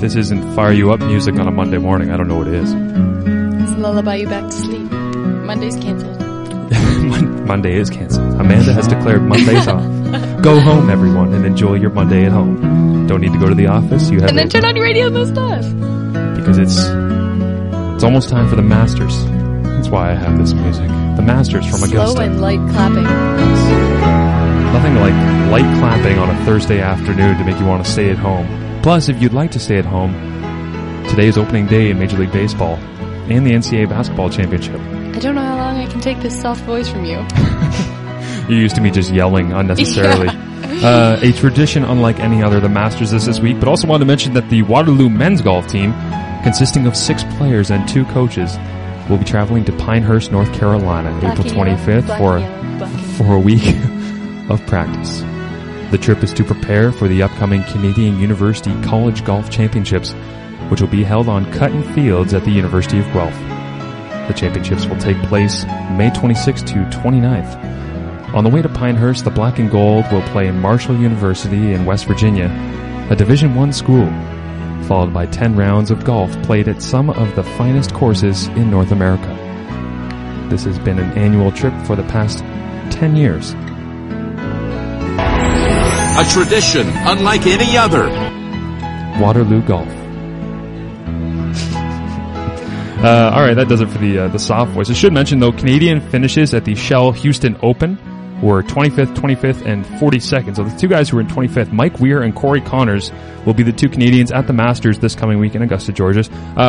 this isn't fire you up music on a Monday morning, I don't know what it is. It's lullaby you back to sleep. Monday's cancelled. Monday is cancelled. Amanda has declared Mondays off. Go home, everyone, and enjoy your Monday at home. Don't need to go to the office. You have and then turn on your radio and those stuff. Because it's almost time for the Masters. That's why I have this music. The Masters from Augusta. Slow and light clapping. Nothing like light clapping on a Thursday afternoon to make you want to stay at home. Plus, if you'd like to stay at home, today is opening day in Major League Baseball and the NCAA Basketball Championship. I don't know how long I can take this soft voice from you. You're used to me just yelling unnecessarily. Yeah. A tradition unlike any other. The Masters is this week, but also wanted to mention that the Waterloo men's golf team, consisting of 6 players and 2 coaches, will be traveling to Pinehurst, North Carolina, April 25th for a week of practice. The trip is to prepare for the upcoming Canadian University College Golf Championships, which will be held on Cutton Fields at the University of Guelph. The championships will take place May 26th to 29th. On the way to Pinehurst, the Black and Gold will play Marshall University in West Virginia, a Division I school, followed by 10 rounds of golf played at some of the finest courses in North America. This has been an annual trip for the past 10 years. A tradition unlike any other. Waterloo Golf. All right, that does it for the soft voice. I should mention, though, Canadian finishes at the Shell Houston Open were 25th, and 42nd. So the 2 guys who were in 25th, Mike Weir and Corey Connors, will be the 2 Canadians at the Masters this coming week in Augusta, Georgia.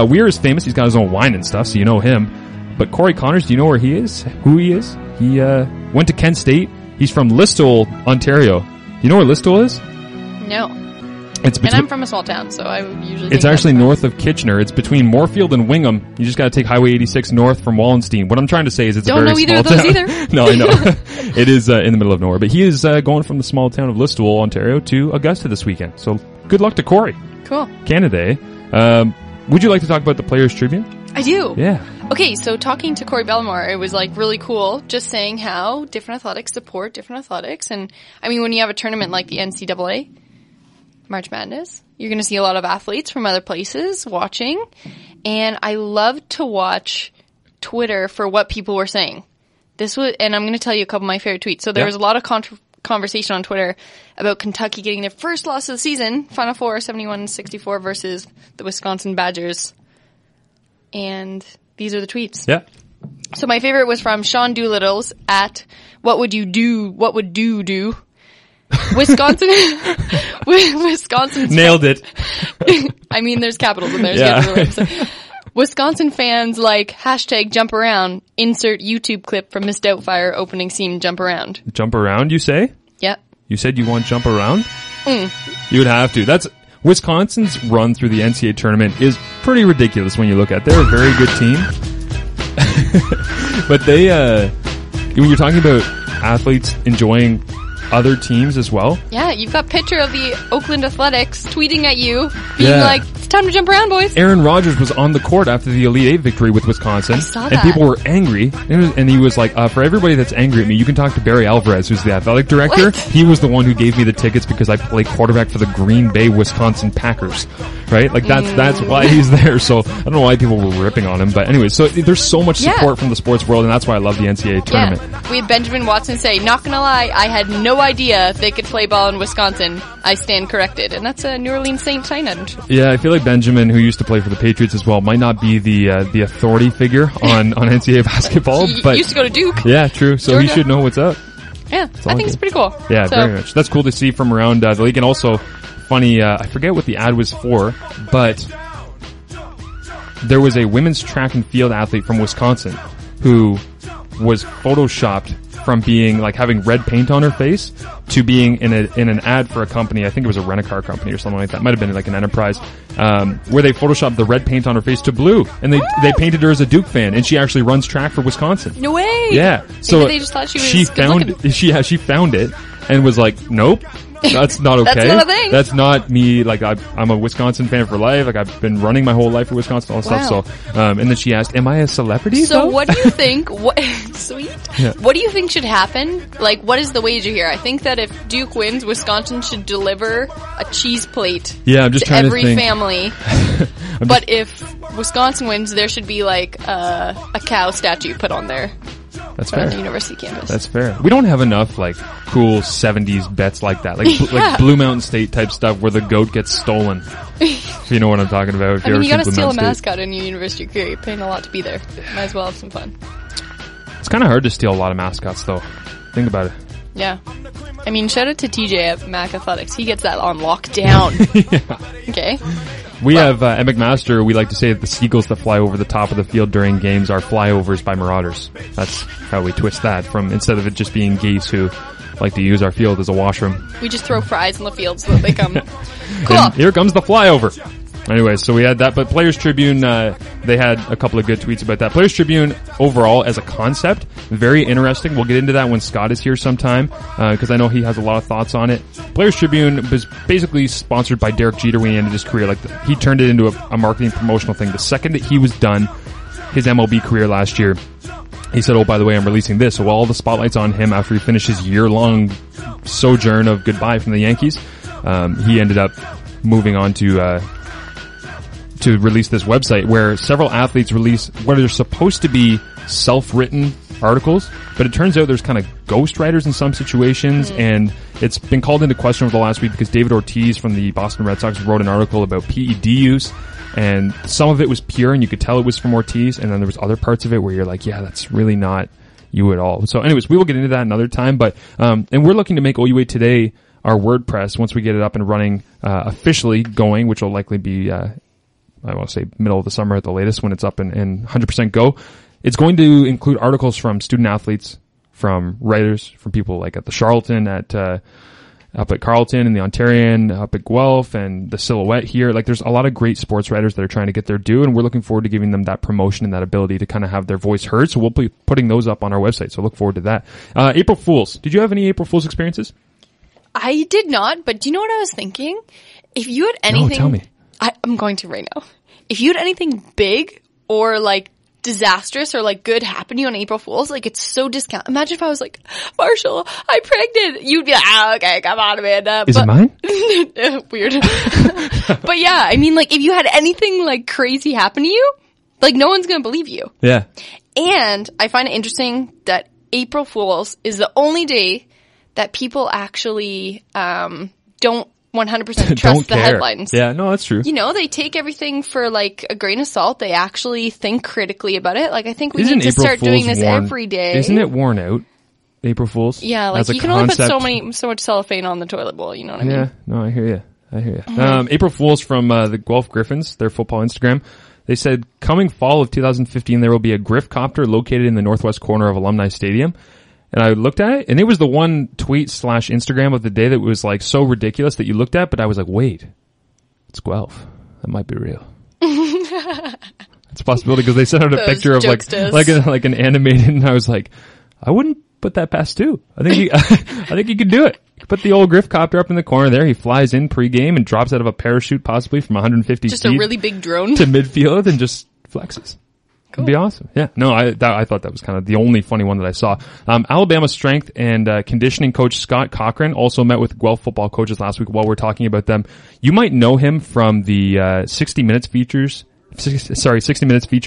Weir is famous. He's got his own wine and stuff, so you know him. But Corey Connors, do you know where he is? Who he is? He went to Kent State. He's from Listowel, Ontario. Do you know where Listowel is? No. And I'm from a small town, so I would usually It's actually north of Kitchener. It's between Moorfield and Wingham. You just gotta take Highway 86 north from Wallenstein. What I'm trying to say is it's a very small town. Don't know either of those either. No, I know. It is in the middle of nowhere. But he is going from the small town of Listowel, Ontario to Augusta this weekend. So good luck to Corey. Cool. Canada, would you like to talk about the Players' Tribune? I do. Yeah. Okay, so talking to Corey Bellamore, it was like really cool just saying how different athletics support different athletics. And I mean, when you have a tournament like the NCAA, March Madness, you're going to see a lot of athletes from other places watching. And I love to watch Twitter for what people were saying. And I'm going to tell you a couple of my favorite tweets. So there was a lot of conversation on Twitter about Kentucky getting their first loss of the season, Final Four, 71-64 versus the Wisconsin Badgers. And these are the tweets. Yeah. So my favorite was from Sean Doolittle's at What Would Do? Wisconsin nailed it. I mean, there's capitals in there. So Wisconsin fans like #jump around. Insert YouTube clip from Miss Doubtfire opening scene. Jump around. Jump around, you say? Yeah. You said you want jump around? You would have to. That's Wisconsin's run through the NCAA tournament is pretty ridiculous when you look at it. They're a very good team. But they, when you're talking about athletes enjoying other teams as well. Yeah, you've got a picture of the Oakland Athletics tweeting at you, being like, it's time to jump around, boys. Aaron Rodgers was on the court after the Elite Eight victory with Wisconsin. I saw that. And people were angry. And he was like, for everybody that's angry at me, you can talk to Barry Alvarez, who's the athletic director. What? He was the one who gave me the tickets because I play quarterback for the Green Bay, Wisconsin Packers. Right? Like, that's why he's there. So, I don't know why people were ripping on him. But anyway, so there's so much support from the sports world, and that's why I love the NCAA tournament. Yeah. We had Benjamin Watson say, not gonna lie, I had no idea they could play ball in Wisconsin. I stand corrected. And that's a New Orleans Saints tight end. Yeah, I feel like Benjamin, who used to play for the Patriots as well, might not be the authority figure on NCAA basketball. But used to go to Duke. Yeah, true. So Georgia. He should know what's up. Yeah, I think it's pretty cool. Yeah, very much. That's cool to see from around the league. And also, funny, I forget what the ad was for, but there was a women's track and field athlete from Wisconsin who was photoshopped from being like having red paint on her face to being in an ad for a company. I think it was a rent-a-car company or something like that. Might have been like an enterprise, where they photoshopped the red paint on her face to blue, and they painted her as a Duke fan, and she actually runs track for Wisconsin. No way. Yeah. So maybe they just thought she was she found it and was like, nope, That's not okay. That's not a thing. That's not me. Like, I'm a Wisconsin fan for life. Like, I've been running my whole life for Wisconsin, all that stuff. So, and then she asked, am I a celebrity? So though? what do you think, sweet? Yeah. What do you think should happen? Like, what is the wager here? I think that if Duke wins, Wisconsin should deliver a cheese plate I'm just to trying every to think. family. But if Wisconsin wins, there should be like a cow statue put on there. That's On fair. the university campus. That's fair. We don't have enough like cool 70s bets like that. Like Blue Mountain State type stuff where the goat gets stolen. If you know what I'm talking about. If I mean, you ever gotta seen Blue steal a Mountain mascot in your university career. You're paying a lot to be there. Might as well have some fun. State. It's kind of hard to steal a lot of mascots though. Think about it. Yeah. I mean, shout out to TJ at Mac Athletics. He gets that on lockdown. Okay? We have, at McMaster, we like to say that the seagulls that fly over the top of the field during games are flyovers by marauders. That's how we twist that from, instead of it just being geese who like to use our field as a washroom. We just throw fries in the field so that they come. Cool. And here comes the flyover. Anyway, so we had that, but Players Tribune, they had a couple of good tweets about that. Players Tribune, overall, as a concept, very interesting. We'll get into that when Scott is here sometime, because I know he has a lot of thoughts on it. Players Tribune was basically sponsored by Derek Jeter when he ended his career. Like, he turned it into a marketing promotional thing. The second that he was done his MLB career last year, he said, oh, by the way, I'm releasing this. So while all the spotlight's on him after he finished his year-long sojourn of goodbye from the Yankees, he ended up moving on to release this website where several athletes release what are supposed to be self-written articles, but it turns out there's kind of ghostwriters in some situations, and it's been called into question over the last week because David Ortiz from the Boston Red Sox wrote an article about PED use, and some of it was pure and you could tell it was from Ortiz, and then there was other parts of it where you're like, yeah, that's really not you at all. So anyways, we will get into that another time, but and we're looking to make OUA Today our WordPress once we get it up and running officially going, which will likely be I want to say middle of the summer at the latest when it's up and 100% go. It's going to include articles from student athletes, from writers, from people like at the Charlton, up at Carleton and the Ontarian, up at Guelph and the Silhouette here. Like, there's a lot of great sports writers that are trying to get their due, and we're looking forward to giving them that promotion and that ability to kind of have their voice heard. So we'll be putting those up on our website. So look forward to that. April Fools. Did you have any April Fools experiences? I did not, but do you know what I was thinking? If you had anything... No, tell me. I'm going to right now. If you had anything big or like disastrous or like good happen to you on April Fool's, like it's so discount. Imagine if I was like, Marshall, I'm pregnant. You'd be like, okay, come on, Amanda. Is it mine? Weird. But yeah, I mean, like if you had anything like crazy happen to you, like no one's going to believe you. Yeah. And I find it interesting that April Fool's is the only day that people actually don't 100% trust the headlines. Yeah, no, that's true. You know, they take everything for like a grain of salt. They actually think critically about it. Like, I think we need to start doing this every day. Isn't it worn out? April Fools? Yeah, like you can only put so much cellophane on the toilet bowl, you know what I mean? Yeah, no, I hear you. April Fools from the Guelph Griffins, their football Instagram. They said, coming fall of 2015, there will be a Griff-copter located in the northwest corner of Alumni Stadium. And I looked at it, and it was the one tweet/Instagram of the day that was like so ridiculous that you looked at, but I was like, wait, it's Guelph. That might be real. It's a possibility because they sent out a picture of like an animated, and I was like, I wouldn't put that past Stu. I think he could do it. Put the old Griff copter up in the corner there. He flies in pregame and drops out of a parachute possibly from 150 just feet. Just a really big drone. To midfield and just flexes. Cool. It'd be awesome. Yeah. No, I thought that was kind of the only funny one that I saw. Alabama strength and conditioning coach Scott Cochran also met with Guelph football coaches last week while we're talking about them. You might know him from the 60 Minutes feature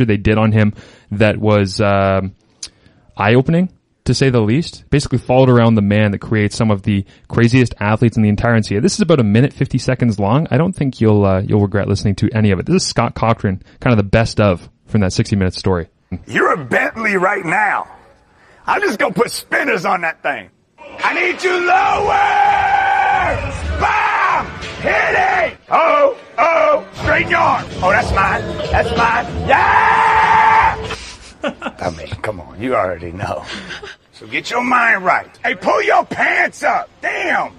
they did on him that was eye-opening, to say the least. Basically followed around the man that creates some of the craziest athletes in the entire NCAA. This is about 1 minute 50 seconds long. I don't think you'll regret listening to any of it. This is Scott Cochran, kind of the best of from that 60 Minutes story. You're a Bentley right now. I'm just gonna put spinners on that thing. I need you lower! Bam! Hit it! Oh, straighten your arm. Oh, that's mine. That's mine. Yeah! I mean, come on, you already know. So get your mind right. Hey, pull your pants up. Damn.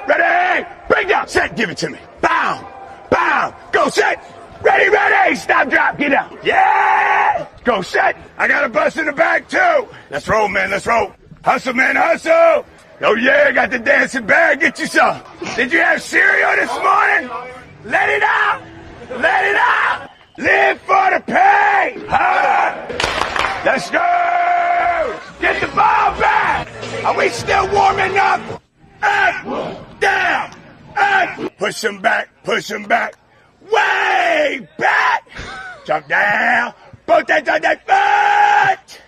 Ready? Bring down. Set. Give it to me. Bow. Bow. Go set. Ready. Stop, drop. Get down. Yeah. Go set. I got a bus in the back too. Let's roll, man. Let's roll. Hustle, man. Hustle. Oh yeah, got the dancing bear. Get you some. Did you have cereal this morning? Let it out. Let it out. Live for the pain. Let's go. Get the ball back. Are we still warming up? Up, down, up. Push him back. Push him back. Way back. Jump down. Both hands on that foot.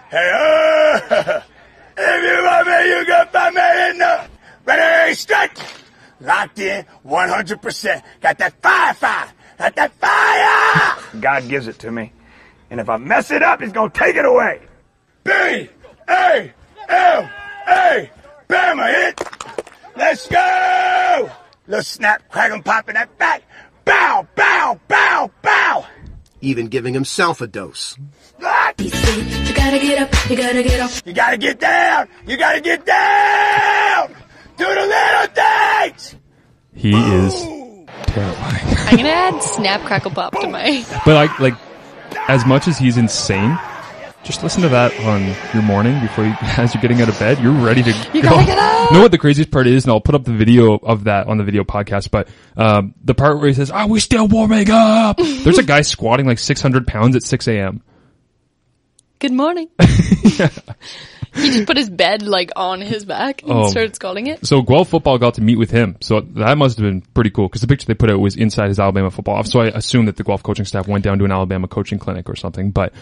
Hey, if you want me, you can find me in the ready, strike. Locked in, 100%. Got that fire. Got that fire. God gives it to me. And if I mess it up, he's going to take it away. B-A-L-A. Bama hit. Let's go. Little snap, crack and pop in that back. Bow, bow, bow, bow. Even giving himself a dose. You gotta get up, you gotta get up. You gotta get down. You gotta get down. Do the little things. He is terrifying. I'm gonna add snap, crackle, pop to my... But like, as much as he's insane, just listen to that on your morning before as you're getting out of bed. You're ready to You go. gotta get up! You know what the craziest part is? And I'll put up the video of that on the video podcast, but the part where he says, "Are we still warming up?" There's a guy squatting like 600 pounds at 6 a.m. Good morning. He just put his bed like on his back and started squatting it. So Guelph football got to meet with him. So that must have been pretty cool because the picture they put out was inside his Alabama football office. So I assume that the Guelph coaching staff went down to an Alabama coaching clinic or something, but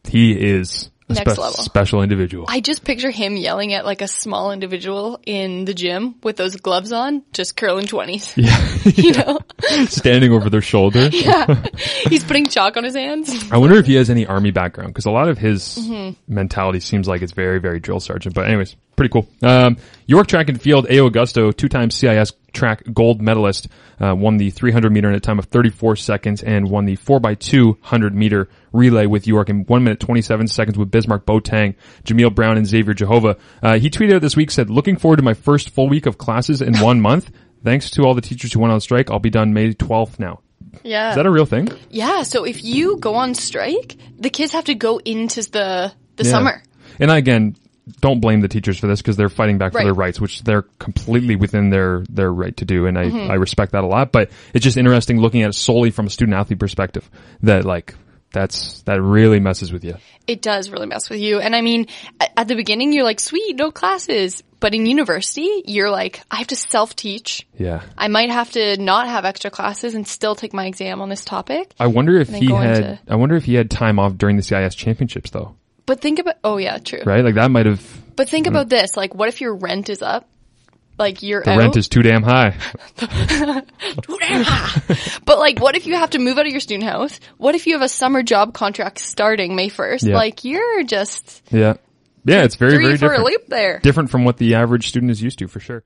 he is a Next level. special individual. I just picture him yelling at like a small individual in the gym with those gloves on, just curling 20s. Yeah. You know? Standing over their shoulder. Yeah. He's putting chalk on his hands. I wonder if he has any army background because a lot of his mentality seems like it's very, very drill sergeant. But anyways, pretty cool. York Track and Field, A.O. Augusto, two-time CIS track gold medalist, won the 300 meter in a time of 34 seconds and won the 4x200 meter relay with York in 1 minute 27 seconds with Bismarck Boateng, Jameel Brown, and Xavier Jehovah. He tweeted out this week, said, "Looking forward to my first full week of classes in 1 month. Thanks to all the teachers who went on strike. I'll be done May 12th now." Yeah. Is that a real thing? Yeah. So if you go on strike, the kids have to go into the summer. And again, don't blame the teachers for this because they're fighting back for Right. their rights, which they're completely within their right to do. And I respect that a lot, but it's just interesting looking at it solely from a student athlete perspective that like, that really messes with you. It does really mess with you. And I mean, at the beginning, you're like, sweet, no classes. But in university, you're like, I have to self-teach. Yeah. I might have to not have extra classes and still take my exam on this topic. I wonder if And then I wonder if he had time off during the CIS championships though. But think about, oh yeah, true. Right? Like that might have, But think about this, like what if your rent is up? Like you're the out. rent is too damn high. But like what if you have to move out of your student house? What if you have a summer job contract starting May 1st? Yeah. Like you're just Yeah. Yeah, it's very, threw very you for different. a loop there. Different from what the average student is used to for sure.